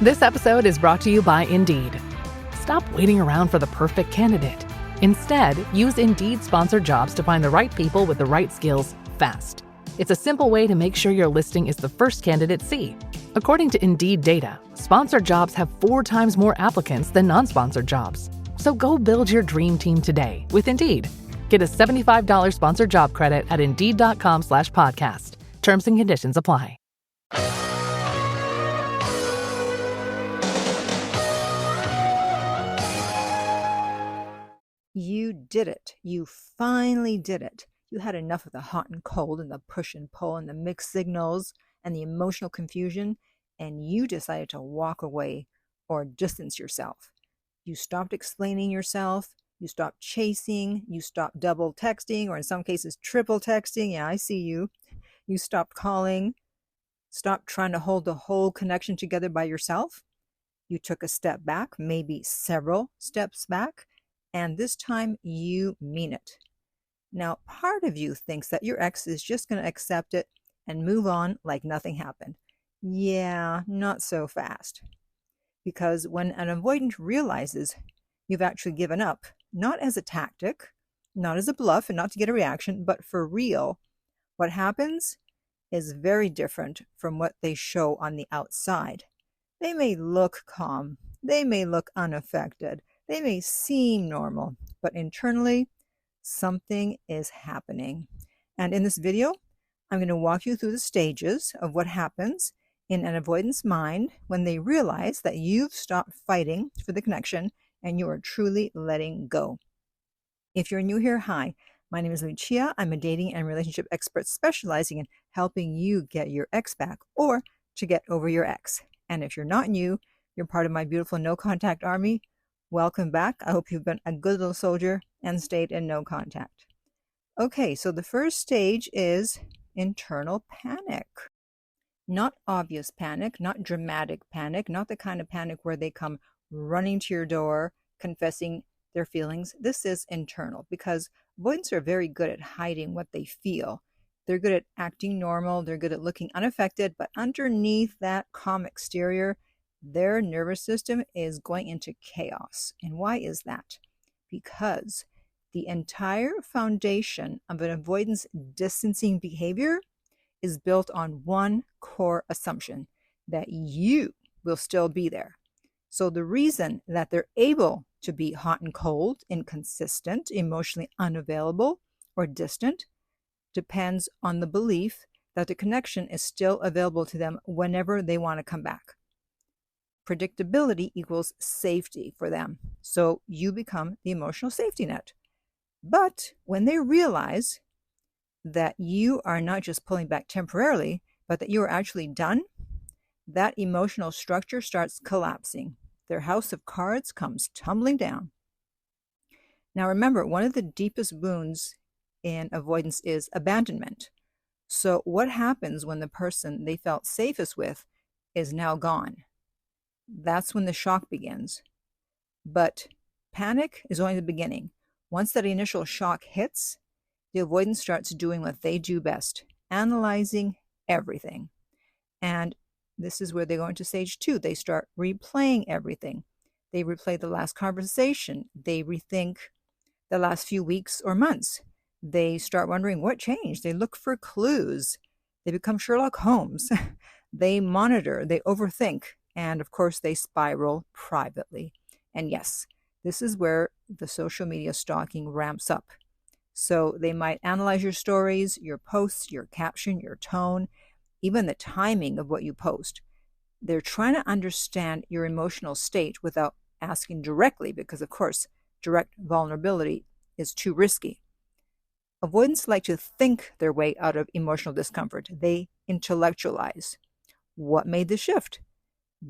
This episode is brought to you by Indeed. Stop waiting around for the perfect candidate. Instead, use Indeed sponsored jobs to find the right people with the right skills fast. It's a simple way to make sure your listing is the first candidates see. According to Indeed data, sponsored jobs have 4 times more applicants than non-sponsored jobs. So go build your dream team today with Indeed. Get a $75 sponsored job credit at Indeed.com/podcast. Terms and conditions apply. You did it. You finally did it. You had enough of the hot and cold and the push and pull and the mixed signals and the emotional confusion, and you decided to walk away or distance yourself. You stopped explaining yourself. You stopped chasing. You stopped double texting, or in some cases, triple texting. Yeah, I see you. You stopped calling. Stopped trying to hold the whole connection together by yourself. You took a step back, maybe several steps back. And this time you mean it. Now, part of you thinks that your ex is just going to accept it and move on like nothing happened. Yeah, not so fast. Because when an avoidant realizes you've actually given up, not as a tactic, not as a bluff and not to get a reaction, but for real, what happens is very different from what they show on the outside. They may look calm. They may look unaffected. They may seem normal, but internally, something is happening. And in this video, I'm going to walk you through the stages of what happens in an avoidant's mind when they realize that you've stopped fighting for the connection and you are truly letting go. If you're new here, hi, my name is Lucia. I'm a dating and relationship expert specializing in helping you get your ex back or to get over your ex. And if you're not new, you're part of my beautiful no contact army. Welcome back. I hope you've been a good little soldier and stayed in no contact. Okay, so the first stage is internal panic. Not obvious panic, not dramatic panic, not the kind of panic where they come running to your door, confessing their feelings. This is internal because avoidants are very good at hiding what they feel. They're good at acting normal. They're good at looking unaffected, but underneath that calm exterior, their nervous system is going into chaos. And why is that? Because the entire foundation of an avoidance distancing behavior is built on one core assumption, that you will still be there. So the reason that they're able to be hot and cold, inconsistent, emotionally unavailable, or distant depends on the belief that the connection is still available to them whenever they want to come back. Predictability equals safety for them. So you become the emotional safety net. But when they realize that you are not just pulling back temporarily, but that you are actually done, that emotional structure starts collapsing. Their house of cards comes tumbling down. Now remember, one of the deepest wounds in avoidance is abandonment. So what happens when the person they felt safest with is now gone? That's when the shock begins. But panic is only the beginning. Once that initial shock hits, the avoidance starts doing what they do best, analyzing everything. And this is where they go into stage 2. They start replaying everything. They replay the last conversation. They rethink the last few weeks or months. They start wondering what changed. They look for clues. They become Sherlock Holmes. They monitor. They overthink. And of course, they spiral privately. And yes, this is where the social media stalking ramps up. So they might analyze your stories, your posts, your caption, your tone, even the timing of what you post. They're trying to understand your emotional state without asking directly, because of course, direct vulnerability is too risky. Avoidants like to think their way out of emotional discomfort. They intellectualize. What made the shift?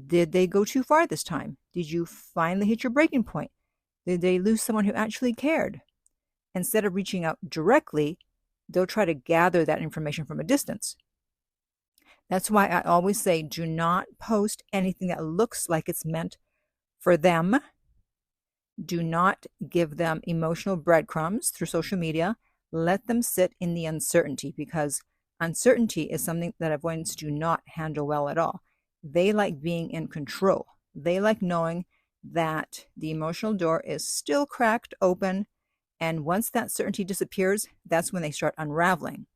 Did they go too far this time? Did you finally hit your breaking point? Did they lose someone who actually cared? Instead of reaching out directly, they'll try to gather that information from a distance. That's why I always say, do not post anything that looks like it's meant for them. Do not give them emotional breadcrumbs through social media. Let them sit in the uncertainty, because uncertainty is something that avoidants do not handle well at all. They like being in control. They like knowing that the emotional door is still cracked open. And once that certainty disappears, that's when they start unraveling.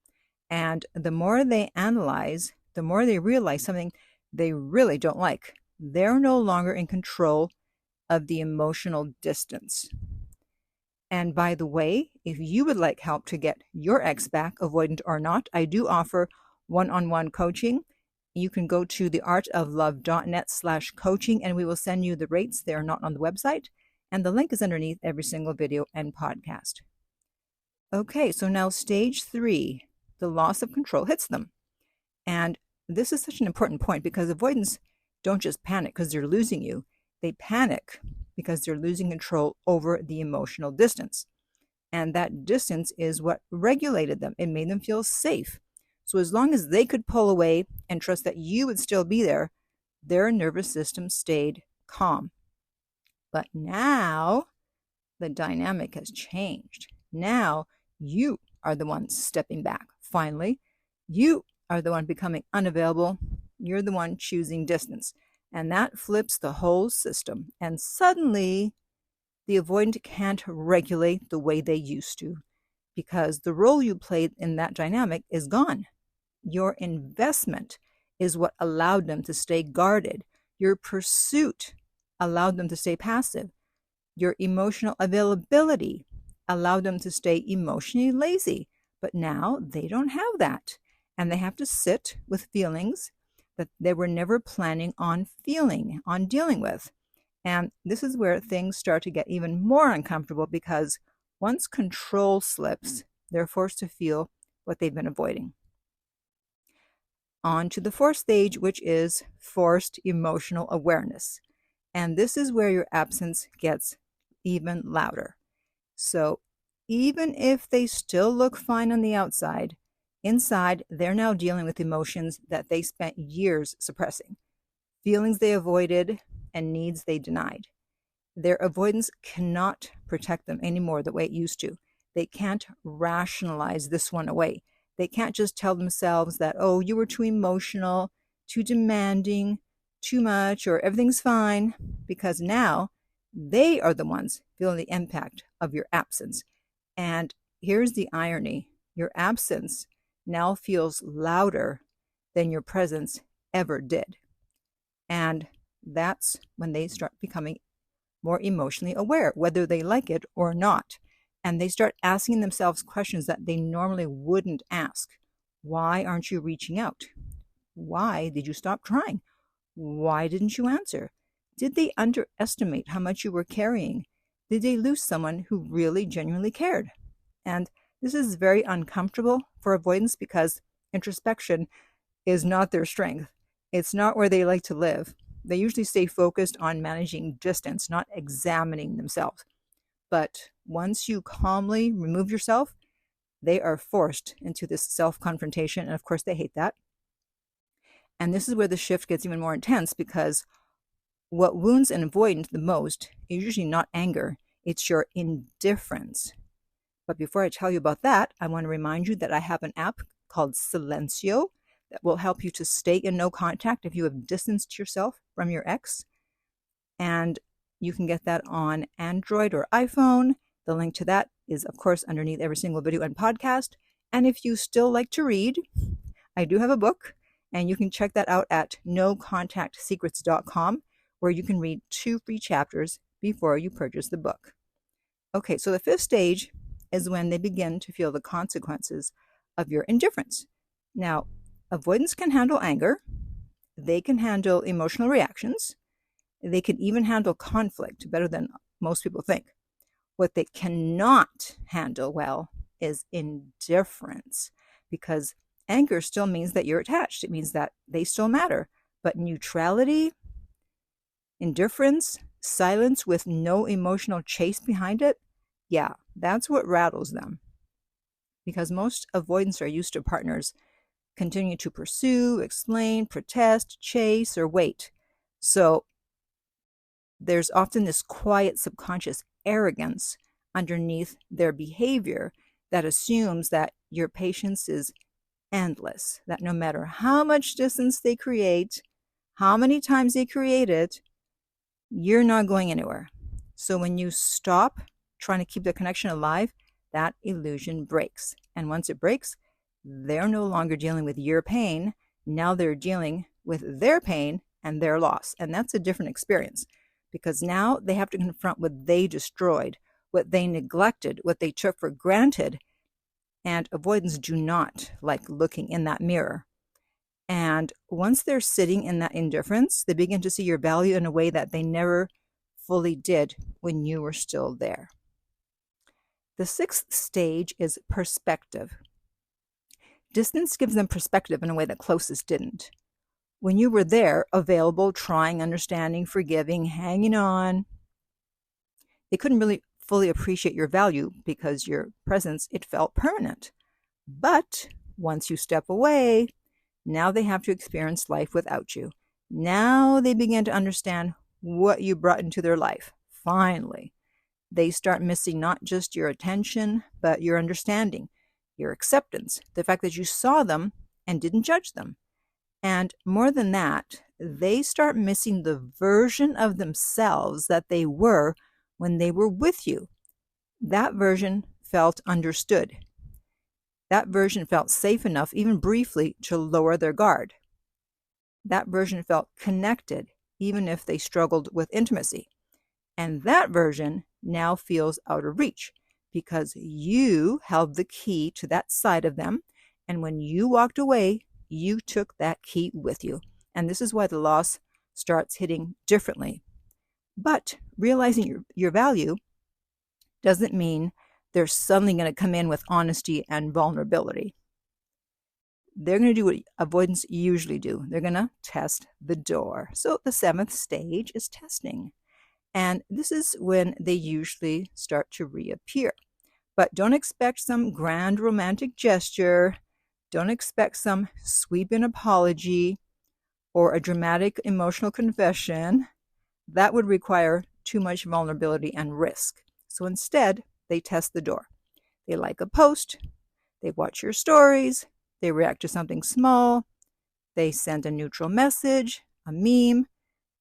And the more they analyze, the more they realize something they really don't like. They're no longer in control of the emotional distance. And by the way, if you would like help to get your ex back, avoidant or not, I do offer one-on-one coaching. You can go to theartoflove.net/coaching and we will send you the rates. They are not on the website. And the link is underneath every single video and podcast. Okay, so now stage 3, the loss of control hits them. And this is such an important point because avoidants don't just panic because they're losing you. They panic because they're losing control over the emotional distance. And that distance is what regulated them. It made them feel safe. So as long as they could pull away and trust that you would still be there, their nervous system stayed calm. But now the dynamic has changed. Now you are the one stepping back. Finally, you are the one becoming unavailable. You're the one choosing distance. And that flips the whole system. And suddenly, the avoidant can't regulate the way they used to because the role you played in that dynamic is gone. Your investment is what allowed them to stay guarded. Your pursuit allowed them to stay passive. Your emotional availability allowed them to stay emotionally lazy. But now they don't have that. And they have to sit with feelings that they were never planning on dealing with. And this is where things start to get even more uncomfortable because once control slips, they're forced to feel what they've been avoiding. On to the 4th stage, which is forced emotional awareness. And this is where your absence gets even louder. So even if they still look fine on the outside, inside, they're now dealing with emotions that they spent years suppressing, feelings they avoided, and needs they denied. Their avoidance cannot protect them anymore the way it used to. They can't rationalize this one away. They can't just tell themselves that, oh, you were too emotional, too demanding, too much, or everything's fine, because now they are the ones feeling the impact of your absence. And here's the irony. Your absence now feels louder than your presence ever did. And that's when they start becoming more emotionally aware, whether they like it or not. And they start asking themselves questions that they normally wouldn't ask. Why aren't you reaching out? Why did you stop trying? Why didn't you answer? Did they underestimate how much you were carrying? Did they lose someone who really genuinely cared? And this is very uncomfortable for avoidance because introspection is not their strength. It's not where they like to live. They usually stay focused on managing distance, not examining themselves. But once you calmly remove yourself, they are forced into this self-confrontation. And of course, they hate that. And this is where the shift gets even more intense because what wounds an avoidant the most is usually not anger. It's your indifference. But before I tell you about that, I want to remind you that I have an app called Silencio that will help you to stay in no contact if you have distanced yourself from your ex. And you can get that on Android or iPhone. The link to that is, of course, underneath every single video and podcast. And if you still like to read, I do have a book, and you can check that out at nocontactsecrets.com, where you can read 2 free chapters before you purchase the book. Okay, so the 5th stage is when they begin to feel the consequences of your indifference. Now, avoidants can handle anger. They can handle emotional reactions. They can even handle conflict better than most people think. What they cannot handle well is indifference, because anger still means that you're attached. It means that they still matter. But neutrality, indifference, silence with no emotional chase behind it, yeah, that's what rattles them. Because most avoidants are used to partners continue to pursue, explain, protest, chase, or wait. So there's often this quiet subconscious arrogance underneath their behavior that assumes that your patience is endless, that no matter how much distance they create, how many times they create it, you're not going anywhere. So when you stop trying to keep the connection alive, that illusion breaks. And once it breaks, they're no longer dealing with your pain. Now they're dealing with their pain and their loss. And that's a different experience because now they have to confront what they destroyed, what they neglected, what they took for granted. And avoidants do not like looking in that mirror. And once they're sitting in that indifference, they begin to see your value in a way that they never fully did when you were still there. The sixth stage is perspective. Distance gives them perspective in a way that closest didn't. When you were there, available, trying, understanding, forgiving, hanging on, they couldn't really fully appreciate your value because your presence, it felt permanent. But once you step away, now they have to experience life without you. Now they begin to understand what you brought into their life. Finally, they start missing not just your attention, but your understanding, your acceptance, the fact that you saw them and didn't judge them. And more than that, they start missing the version of themselves that they were when they were with you. That version felt understood. That version felt safe enough, even briefly, to lower their guard. That version felt connected, even if they struggled with intimacy. And that version now feels out of reach because you held the key to that side of them. And when you walked away, you took that key with you. And this is why the loss starts hitting differently. But realizing your value doesn't mean they're suddenly going to come in with honesty and vulnerability. They're going to do what avoidants usually do. They're going to test the door. So the seventh stage is testing. And this is when they usually start to reappear. But don't expect some grand romantic gesture. Don't expect some sweeping apology or a dramatic emotional confession. That would require too much vulnerability and risk. So instead, they test the door. They like a post. They watch your stories. They react to something small. They send a neutral message, a meme.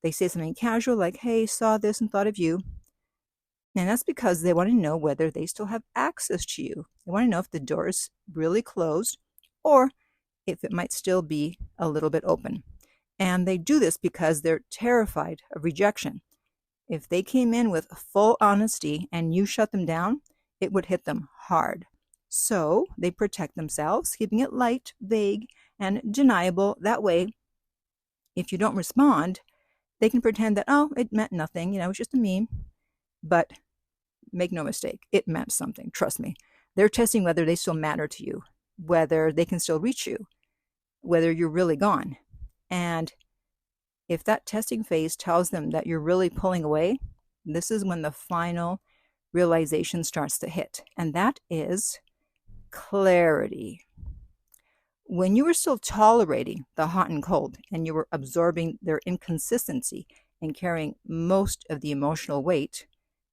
They say something casual like, hey, saw this and thought of you. And that's because they want to know whether they still have access to you. They want to know if the door is really closed or if it might still be a little bit open. And they do this because they're terrified of rejection. If they came in with full honesty and you shut them down, it would hit them hard. So they protect themselves, keeping it light, vague, and deniable. That way, if you don't respond, they can pretend that, oh, it meant nothing, it's just a meme. But make no mistake, it meant something. Trust me. They're testing whether they still matter to you, whether they can still reach you, whether you're really gone. And if that testing phase tells them that you're really pulling away, this is when the final realization starts to hit. And that is clarity. When you were still tolerating the hot and cold and you were absorbing their inconsistency and carrying most of the emotional weight,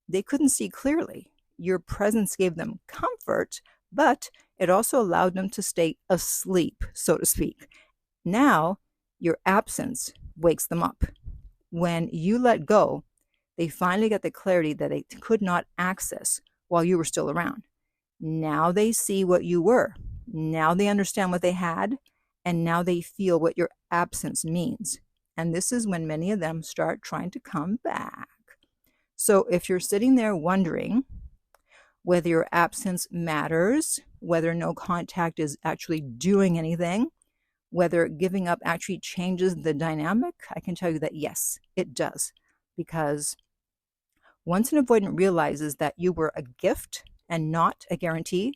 they couldn't see clearly. Your presence gave them comfort, but it also allowed them to stay asleep, so to speak. Now, your absence wakes them up. When you let go, they finally get the clarity that they could not access while you were still around. Now they see what you were. Now they understand what they had, and now they feel what your absence means. And this is when many of them start trying to come back. So if you're sitting there wondering whether your absence matters, whether no contact is actually doing anything, whether giving up actually changes the dynamic, I can tell you that yes, it does. Because once an avoidant realizes that you were a gift and not a guarantee,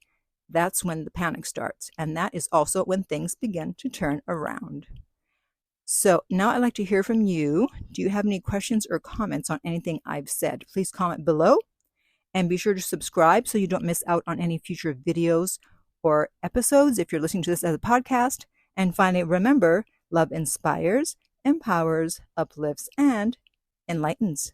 that's when the panic starts. And that is also when things begin to turn around. So now I'd like to hear from you. Do you have any questions or comments on anything I've said? Please comment below and be sure to subscribe so you don't miss out on any future videos or episodes if you're listening to this as a podcast. And finally, remember, love inspires, empowers, uplifts, and enlightens.